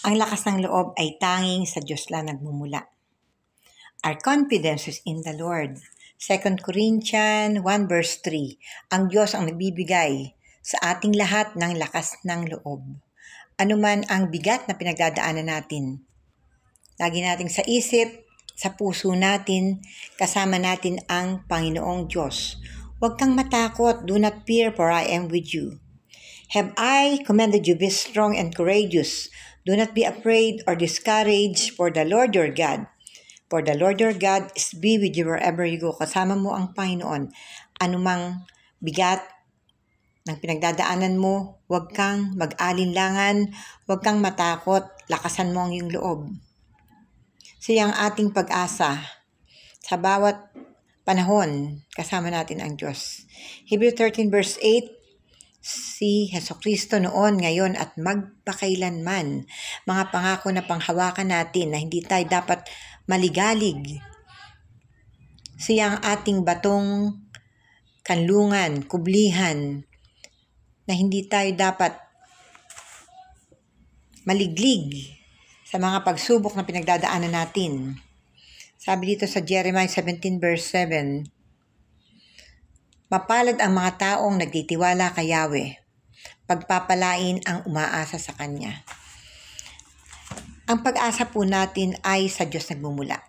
Ang lakas ng loob ay tanging sa Diyos lang nagmumula. Our confidence is in the Lord. 2 Corinthians 1 verse 3. Ang Diyos ang nagbibigay sa ating lahat ng lakas ng loob. Ano man ang bigat na pinagdadaanan natin, lagi nating sa isip, sa puso natin, kasama natin ang Panginoong Diyos. Huwag kang matakot. Do not fear, for I am with you. Have I commanded you, be strong and courageous. Do not be afraid or discouraged, for the Lord your God. For the Lord your God is be with you wherever you go. Kasama mo ang Panginoon. Anumang bigat ng pinagdadaanan mo, huwag kang mag-alinlangan, huwag kang matakot, lakasan mo ang iyong loob. Siya ang ating pag-asa. Sa bawat panahon, kasama natin ang Diyos. Hebrews 13 verse 8, si Jesucristo noon, ngayon at magpakailanman. Mga pangako na panghawakan natin na hindi tayo dapat maligalig. Siya ang ating batong kanlungan, kublihan, na hindi tayo dapat maliglig sa mga pagsubok na pinagdadaanan natin. Sabi dito sa Jeremiah 17 verse 7, mapalad ang mga taong nagtitiwala kay Yahweh, pagpapalain ang umaasa sa Kanya. Ang pag-asa po natin ay sa Diyos nagmumula.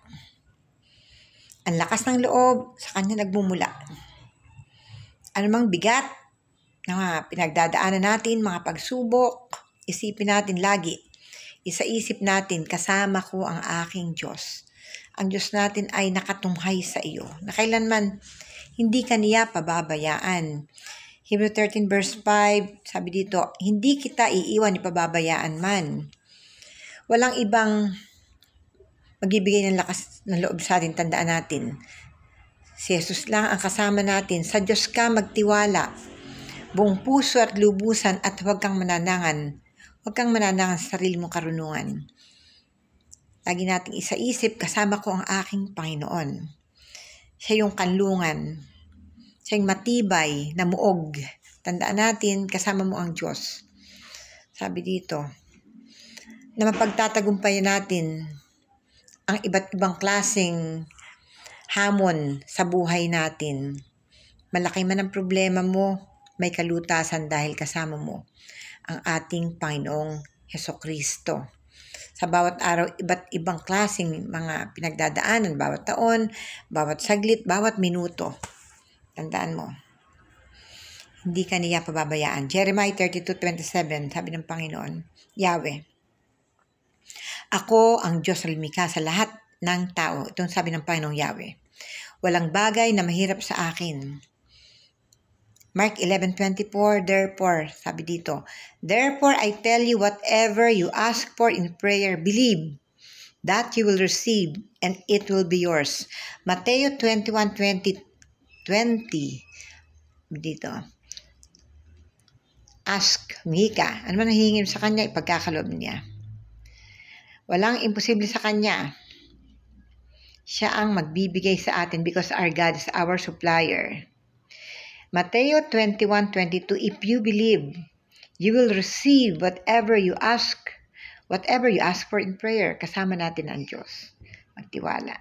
Ang lakas ng loob, sa Kanya nagmumula. Anumang bigat na mga pinagdadaanan natin, mga pagsubok, isipin natin lagi, isaisip natin, kasama ko ang aking Diyos. Ang Diyos natin ay nakatunghay sa iyo, na kailanman hindi ka niya pababayaan. Hebrews 13 verse 5, sabi dito, hindi kita iiwan, ipababayaan man. Walang ibang magbibigay ng lakas ng loob sa atin, tandaan natin. Si Jesus lang ang kasama natin. Sa Diyos ka magtiwala, buong puso at lubusan, at huwag kang mananangan. Huwag kang mananangan sa sarili mong karunungan. Lagi nating isaisip, kasama ko ang aking Panginoon. Siya yung kanlungan. Siya yung matibay na muog. Tandaan natin, kasama mo ang Diyos. Sabi dito, na mapagtatagumpayan natin ang iba't ibang klaseng hamon sa buhay natin. Malaki man ang problema mo, may kalutasan dahil kasama mo ang ating Panginoong Jesucristo. Sa bawat araw, iba't ibang klaseng mga pinagdadaanan, bawat taon, bawat saglit, bawat minuto. Tandaan mo, hindi ka niya pababayaan. Jeremiah 32:27, sabi ng Panginoon, Yahweh, ako ang Diyos na lumikha sa lahat ng tao. Itong sabi ng Panginoong Yahweh. Walang bagay na mahirap sa akin. Mark 11:24, therefore, sabi dito, therefore I tell you, whatever you ask for in prayer, believe that you will receive, and it will be yours. Mateo 21:20, dito, ask, humingi ka. Ano man ang hihingin sa Kanya, ipagkakaloob niya. Walang imposible sa Kanya. Siya ang magbibigay sa atin because our God is our supplier. Mateo 21:22, if you believe, you will receive whatever you ask for in prayer. Kasama natin ang Diyos. Magtiwala.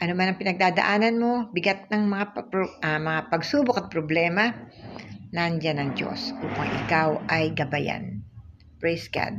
Ano man ang pinagdadaanan mo, bigat ng mga pagsubok at problema, nandyan ang Diyos upang ikaw ay gabayan. Praise God.